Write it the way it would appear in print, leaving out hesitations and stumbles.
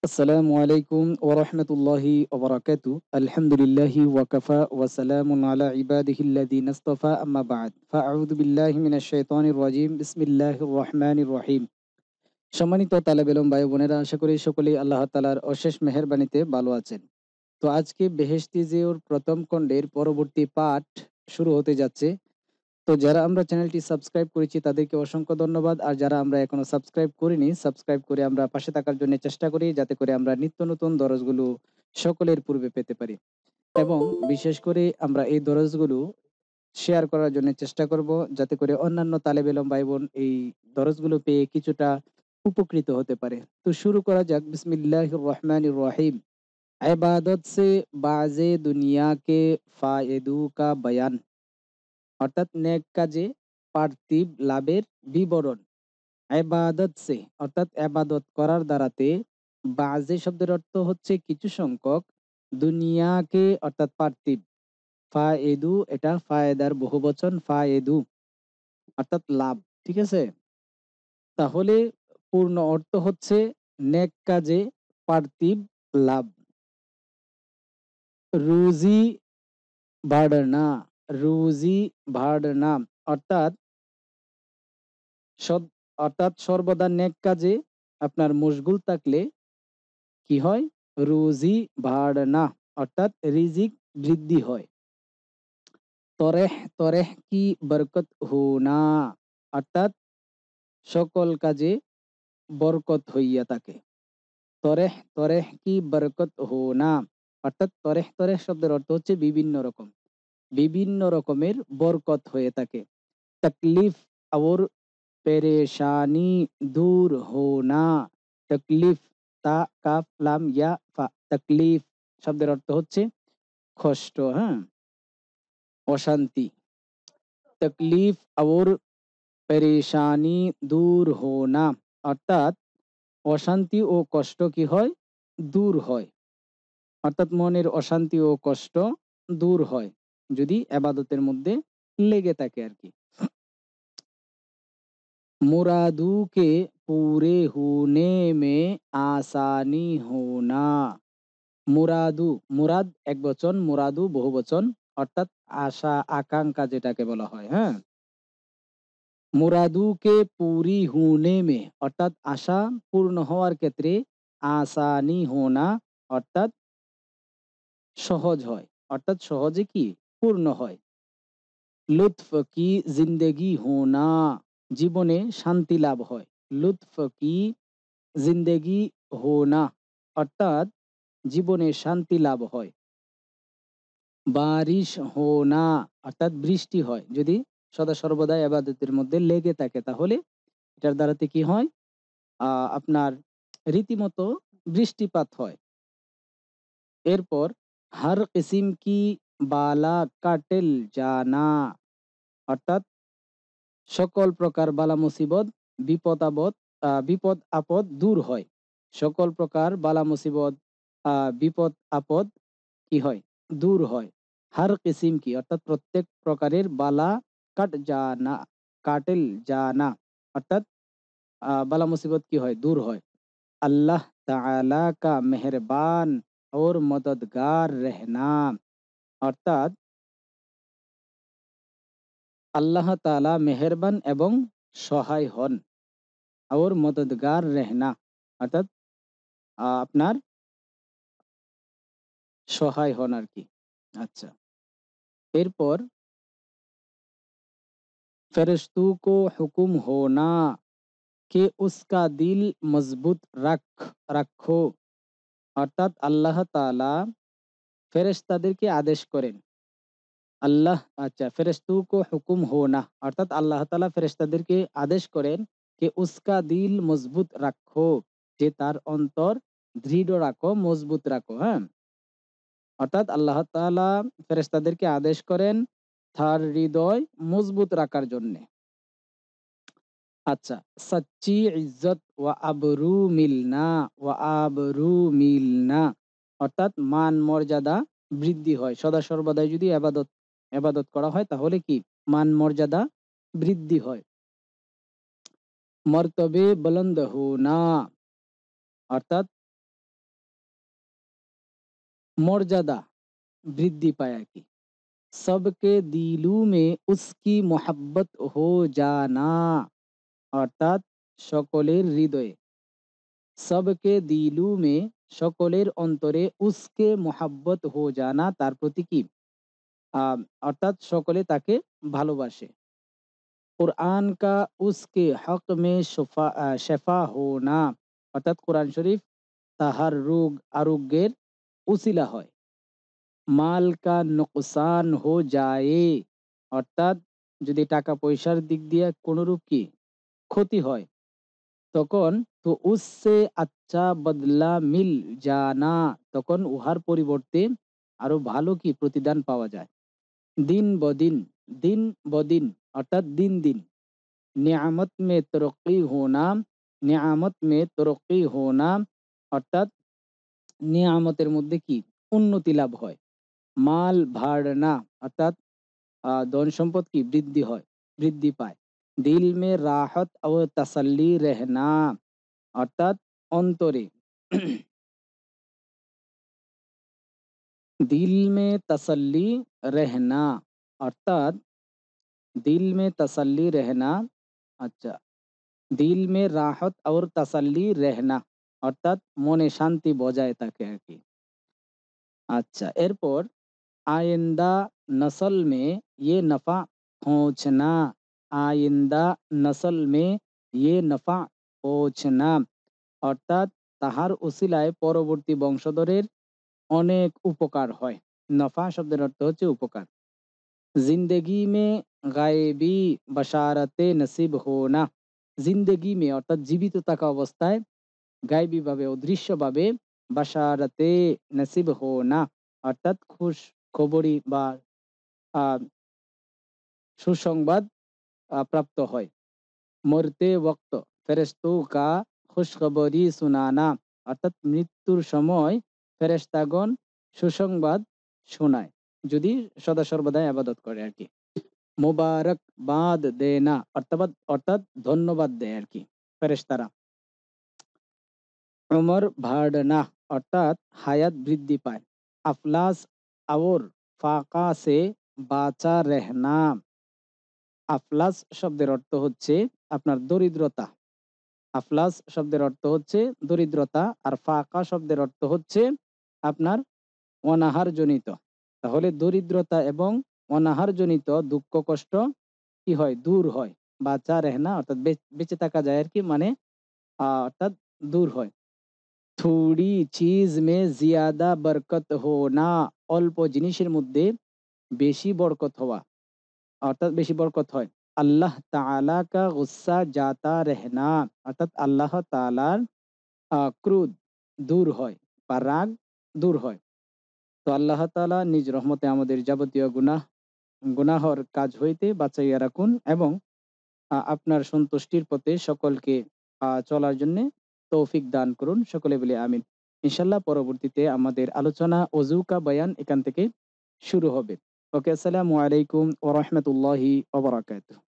আসসালামু আলাইকুম ওয়া রাহমাতুল্লাহি ওয়া বারাকাতুহু। আলহামদুলিল্লাহি ওয়া কাফা ওয়া সালামুন আলা ইবাদিহিল্লাযিনা ইসতাফা আম্মা বা'দ। ফাআউযু বিল্লাহি মিনাশ শাইতানির রাজীম। বিসমিল্লাহির রহমানির রহিম। সম্মানিত তালেবে ইলম ভাই বোনেরা, আশা করি সকলেই আল্লাহ তাআলার অশেষ মেহেরবানিতে ভালো আছেন। তো আজকে বেহেশতি জিওর প্রথম খণ্ডের পরবর্তী পাঠ শুরু হতে যাচ্ছে। তো যারা আমরা চ্যানেলটি সাবস্ক্রাইব করেছি তাদেরকে অসংখ্য ধন্যবাদ। আর যারা আমরা এখনো সাবস্ক্রাইব করিনি, সাবস্ক্রাইব করে আমরা পাশে থাকার জন্য চেষ্টা করি, যাতে করে আমরা নিত্য নতুন দরজগুলো সকলের পূর্বে পেতে পারি। এবং বিশেষ করে আমরা এই দরজগুলো শেয়ার করার জন্য চেষ্টা করব, যাতে করে অন্যান্য তালেব ইলম ভাই বোন এই দরজগুলো পেয়ে কিছুটা উপকৃত হতে পারে। তো শুরু করা যাক। বিসমিল্লাহির রহমানির রহিম। ইবাদত সে বাজে দুনিয়া কে ফায়েদু কা বয়ান। অর্থাৎ নেক কাজে পার্থিব লাভের বিবরণ। ইবাদত সে অর্থাৎ ইবাদত করার দ্বারাতে, বাজে শব্দের অর্থ হচ্ছে কিছু সংখ্যক, দুনিয়াকে অর্থাৎ পার্থিব, ফায়েদু এটা ফায়দার বহুবচন, ফায়েদু অর্থাৎ লাভ। ঠিক আছে, তাহলে পূর্ণ অর্থ হচ্ছে নেক কাজে পার্থিব লাভ। রুজি বাড়না, রুজি বাড়না অর্থাৎ সদ অর্থাৎ সর্বদা নেক কাজে আপনার মশগুল থাকলে কি হয়? রুজি বাড়না অর্থাৎ রিজিক বৃদ্ধি হয়। তরেহ, তরেহ কি বরকত হোনা অর্থাৎ সকল কাজে বরকত হইয়া থাকে। তরেহ, তরেহ কি বরকত হোনা অর্থাৎ তরেহ, তরেহ শব্দের অর্থ হচ্ছে বিভিন্ন রকম, বিভিন্ন রকমের বরকত হয়ে থাকে। তকলিফ और পেরেশানি দূর হোনা। তকলিফ, তা কাফ লাম ইয়া ফা, তকলিফ শব্দের অর্থ হচ্ছে কষ্ট, হ্যাঁ, অশান্তি। তকলিফ और পেরেশানি দূর হোনা অর্থাৎ অশান্তি ও কষ্ট কি হয়? দূর হয়। অর্থাৎ মনের অশান্তি ও কষ্ট দূর হয় যদি এবাদতের মধ্যে লেগে থাকে আর কি। मुरादू के पूरे होने में आसानी होना। মুরাদু, মুরাদ এক বচন, মুরাদু বহু বচন, অর্থাৎ আশা আকাঙ্ক্ষা যেটাকে বলা হয়, হ্যাঁ। মুরাদু কে পুরি হুনে মে অর্থাৎ আশা পূর্ণ হওয়ার ক্ষেত্রে, আসানি হোনা অর্থাৎ সহজ হয়, অর্থাৎ সহজে কি পূর্ণ হয়। লুৎফ কি জিন্দেগি হোনা জীবনে শান্তি লাভ হয়। লুৎফ কি জিন্দেগি হোনা অর্থাৎ জীবনে শান্তি লাভ হয়। বারিশ হোনা অর্থাৎ বৃষ্টি হয়। যদি সদা সর্বদা ইবাদতের মধ্যে লেগে থাকে তাহলে এটার দ্বারাতে কি হয়? আপনার রীতিমতো বৃষ্টিপাত হয়। এরপর হর কিসিম কি বালা কাটেল জানা অর্থাৎ সকল প্রকার বালা মুসিবত, বিপদ আপদ, বিপদ আপদ দূর হয়। সকল প্রকার বালা মুসিবত, বিপদ আপদ কি হয়? দূর হয়। হর কিসিম কি অর্থাৎ প্রত্যেক প্রকারের বালা কাট জানা, কাটেল জানা অর্থাৎ বালা মুসিবত কি হয়? দূর হয়। अल्लाह ताला का मेहरबान और मददगार रहना অর্থাৎ আল্লাহ তাআলা মেহেরবান এবং সহায় হন। और मददगार रहना অর্থাৎ আপনার সহায় হন আর কি। আচ্ছা, এরপর ফেরেশতু কো হুকুম হোনা কে উসকা দিল মজবুত রাখো অর্থাৎ আল্লাহ তাআলা ফেরেশতাদেরকে আদেশ করেন। আল্লাহ, আচ্ছা, ফেরেশতু কো হুকুম হোনা অর্থাৎ আল্লাহ তাআলা ফেরেশতাদেরকে আদেশ করেন যে উসকা দিল মজবুত রাখো, যে তার অন্তর দৃঢ় রাখো, মজবুত রাখো, হ্যাঁ। অর্থাৎ আল্লাহ তাআলা ফেরেশতাদেরকে আদেশ করেন তার হৃদয় মজবুত রাখার জন্য। আচ্ছা, সচ্চি ইজ্জত ওয়া আবরু মিলনা, ওয়া আবরু মিলনা অর্থাৎ মান মর্যাদা বৃদ্ধি হয়। সদা সর্বদাই যদি এবাদত করা হয় তাহলে কি মান মর্যাদা বৃদ্ধি হয়। মর্তবে বুলন্দ হোনা অর্থাৎ মর্যাদা বৃদ্ধি পায় আর কি। सबके दिलू में उसकी मोहब्बत हो जाना, অর্থাৎ সকলের হৃদয়ে, সবকে দিলু মে সকলের অন্তরে, উসকে মোহাব্বত হো জানা তার প্রতি কি আহ, অর্থাৎ সকলে তাকে ভালোবাসে। কুরআন কা উসকে হক মে শেফা হো না, অর্থাৎ কোরআন শরীফ তাহার রোগ আরোগ্যের উসিলা হয়। মাল কা নুকসান হো যায়, অর্থাৎ যদি টাকা পয়সার দিক দিয়ে কোনরূপ কি ক্ষতি হয়, তখন তো উসসে আচ্ছা বদলা মিল জানা, তখন উহার পরিবর্তে আরো ভালো কি প্রতিদান পাওয়া যায়। দিন বদিন, দিন বদিন অর্থাৎ দিন দিন। নিয়ামত মে তরক্কি হোনা, নিয়ামত মে তরক্কি হোনা, অর্থাৎ নিয়ামতের মধ্যে কি উন্নতি লাভ হয়। মাল ভাড়না, অর্থাৎ ধন সম্পদ কি বৃদ্ধি হয়, বৃদ্ধি পায়। দিল মে রাহত ও তাসাল্লি রেহনা, অর্থাৎ অন্তরে দিল মে তাসাল্লি রেহনা, অর্থাৎ দিল মে তাসাল্লি রেহনা। আচ্ছা, দিল মে রাহত और তাসাল্লি রেহনা, অর্থাৎ মনে শান্তি বজায় থাকে আর কি। আচ্ছা, এরপর आइंदा नस्ल में ये नफ़ा पहुँचना, आइंदा नस्ल में ये नफ़ा পৌঁছনা, অর্থাৎ তাহার উসিলায় পরবর্তী বংশধরের অনেক উপকার হয়। নফা শব্দের অর্থ হচ্ছে উপকার। জিন্দেগি মে গায়েবী বাশারাতে নসিব হোনা, জিন্দেগি মে অর্থাৎ জীবিত থাকা অবস্থায়, গায়েবী ভাবে অদৃশ্যভাবে, বাশারাতে নসিব হোনা অর্থাৎ খুশ খবরি বা আহ, সুসংবাদ প্রাপ্ত হয়। মরতে ওক্ত ফেরেশতোं কা খুশখবরি সুনানা, অর্থাৎ মৃত্যুর সময় ফেরেশতাগণ সুসংবাদ শোনায়, যদি সদা সর্বদাই আবাদত করে আর কি। মুবারক বাদ দেনা, অর্থাৎ ধন্যবাদ দেয় আর কি ফেরেশতারা। উমর বাড়না, অর্থাৎ হায়াত বৃদ্ধি পায়। আফলাস और ফাঁকা সে বাঁচা রেহনা, আফলাস শব্দের অর্থ হচ্ছে আপনার দরিদ্রতা। আফলাস শব্দের অর্থ হচ্ছে দরিদ্রতা, আর ফাঁকা শব্দের অর্থ হচ্ছে আপনার অনাহার জনিত। তাহলে দরিদ্রতা এবং অনাহার জনিত দুঃখ কষ্ট কি হয়, দূর হয়। বাঁচা রেহনা অর্থাৎ বেঁচে থাকা যায় আর কি, মানে অর্থাৎ দূর হয়। থোড়ি চিজ মে জিয়াদা বরকত হোনা, অল্প জিনিসের মধ্যে বেশি বরকত হওয়া, অর্থাৎ বেশি বরকত হয়। আল্লাহ তাআলা কা গুস্সা জাতা রেহনা, অর্থাৎ আল্লাহ তাআলার ক্রোধ দূর হয় বা রাগ দূর হয়। তো আল্লাহ তাআলা নিজ রহমতে আমাদের যাবতীয় গুনাহর কাজ হইতে বাঁচাইয়া রাখুন, এবং আপনার সন্তুষ্টির পথে সকলকে চলার জন্য তৌফিক দান করুন। সকলে বলে আমিন। ইনশাল্লাহ পরবর্তীতে আমাদের আলোচনা ওযু কা বয়ান এখান থেকে শুরু হবে। ওকে, আসসালামু আলাইকুম ওয়া রাহমাতুল্লাহি ওয়া বারাকাতুহু।